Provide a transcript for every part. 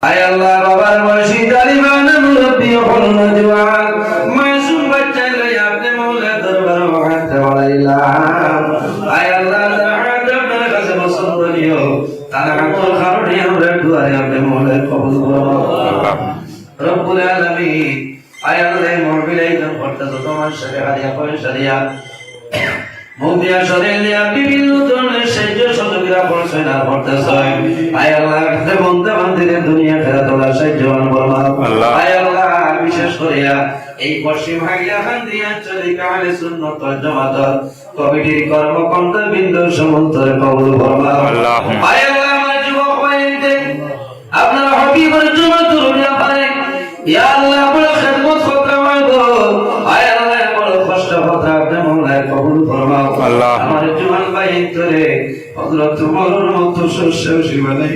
আয় আল্লাহ বাবার বয়সী তালিবান মুরব্বী হল জওয়ান মাসুম বাচ্চা লইয়া আপনি মওলা দরবার হাতে বাড়াইলাম। আয় আল্লাহ তাআলা আপনার কাছে পছন্দ নিও তার আমল কারণে আমরা দুআরে আপনি মওলা কবুল করুন রব্বুল আলামিন। আয় আল্লাহ মুরবিলাই করতে তোমার সাথে হাদিয়া পয়সা দিয়া মুদিয়া শরীরে বিভিন্ন ধরনের সাহায্য সহযোগিতা করছেন আর করতেছেন। আয় আল্লাহ বন্ধু বান্ধবদের দুনিয়া ফেরা তোলা সাহায্যবান করলাম। আয় আল্লাহ বিশেষ করিয়া এই পশ্চিম হাইলাকান্দি আঞ্চলিক আহলে সুন্নাত ওয়াল জামাত কমিটির কর্মকর্তা বৃন্দ সমন্তরে কবুল করলাম। আয় আল্লাহ আমার যুবক ভাইদের আপনার হাবিবের জন্য দুনিয়া পারে ইয়া আল্লাহ বড় খিদমত করতে পারবো। আয় আল্লাহ বড় কষ্ট কথা আপনি মওলায় কবুল ফরমাও। আল্লাহ আমার জওয়ান ভাই ধরে হযরত উমরের মতো শস্য শিবালাই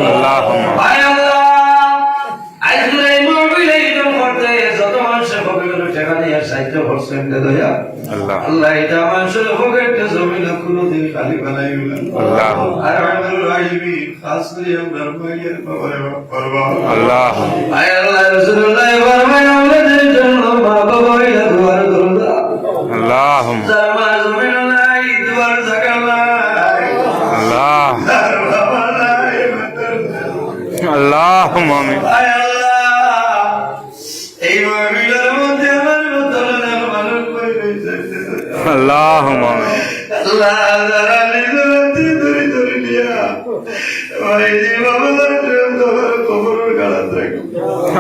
আল্লাহ। আয় আল্লাহ আজকে এই মুরবিলাই করতে যত মানুষ পকেটে টাকা নিয়ে সাহায্য করছেন দয়া আল্লাহ আল্লাহ এটা মানুষের পকেটে জমিন কোনোদিন খালি বানাইও না আল্লাহ। আর আমাদের রাইবি খাস করে আমরা ভাইয়ের বাবারে করবা আল্লাহ। আয় আল্লাহ রাসূলুল্লাহ ফরমায় আমাদের জন্য মা বাবারে দোয়া করুন আল্লাহ। জামা জমিন নাই দুয়ার জায়গা নাই আল্লাহ আল্লাহ আমিন। আয় আল্লাহ এই মহিলার মধ্যে আমার উত্তরণের মানুষ রয়েছে আল্লাহ আমিন। আল্লাহ যারা নিজেরাতে ধরে ধরে নিয়া ওই জীবনের জন্য কবরের গাড়া থাকো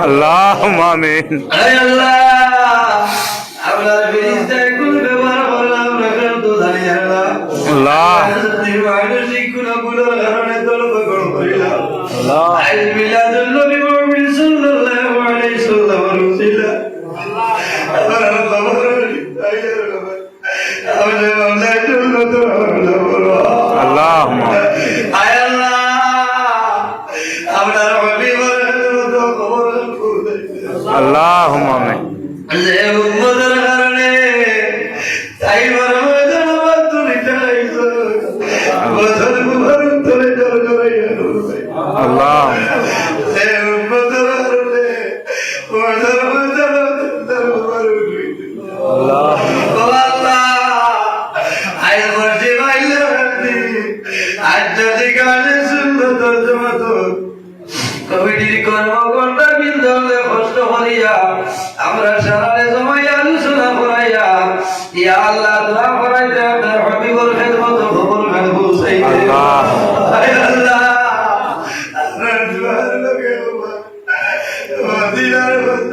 আল্লাহ আমিন। আয় আল্লাহ আপনার বিরিশটা কোন ব্যবহার করলাম রাখার তো জানি আল্লাহ মানসিক গুণগুলোর কারণে তলব করো করিলাম আল্লাহ। আজ মিলাদুন নবী মুহাম্মদ সাল্লাল্লাহু আলাইহি ওয়াসাল্লাম রসুলা আল্লাহ আল্লাহ আয় আল্লাহ আপনার হাবিবের তো কবর আল্লাহ আমিন। যে উম্মতের কারণে তাই বরবাদের বাতুরি চাইছো বছর মুবারক তোরে জড়াইয়া আল্লাহ। যে উম্মতের কারণে বছর বছর মুবারক আল্লাহ আল্লাহ। আয় বর্ষে বাইলে আজ যদি গানে সুন্নত জামাত কমিটির কর্মকর্তা বৃন্দকে কষ্ট করিয়া আমরা সারারে সময় আলোচনা করাইয়া ইয়া আল্লাহ দোয়া করাইতে আপনার হাবিবের খিদমত কবুল মাহবুব সাইয়্যিদ আল্লাহ। আয় আল্লাহ আপনার দোয়ার লগে মদিনার বন্ধ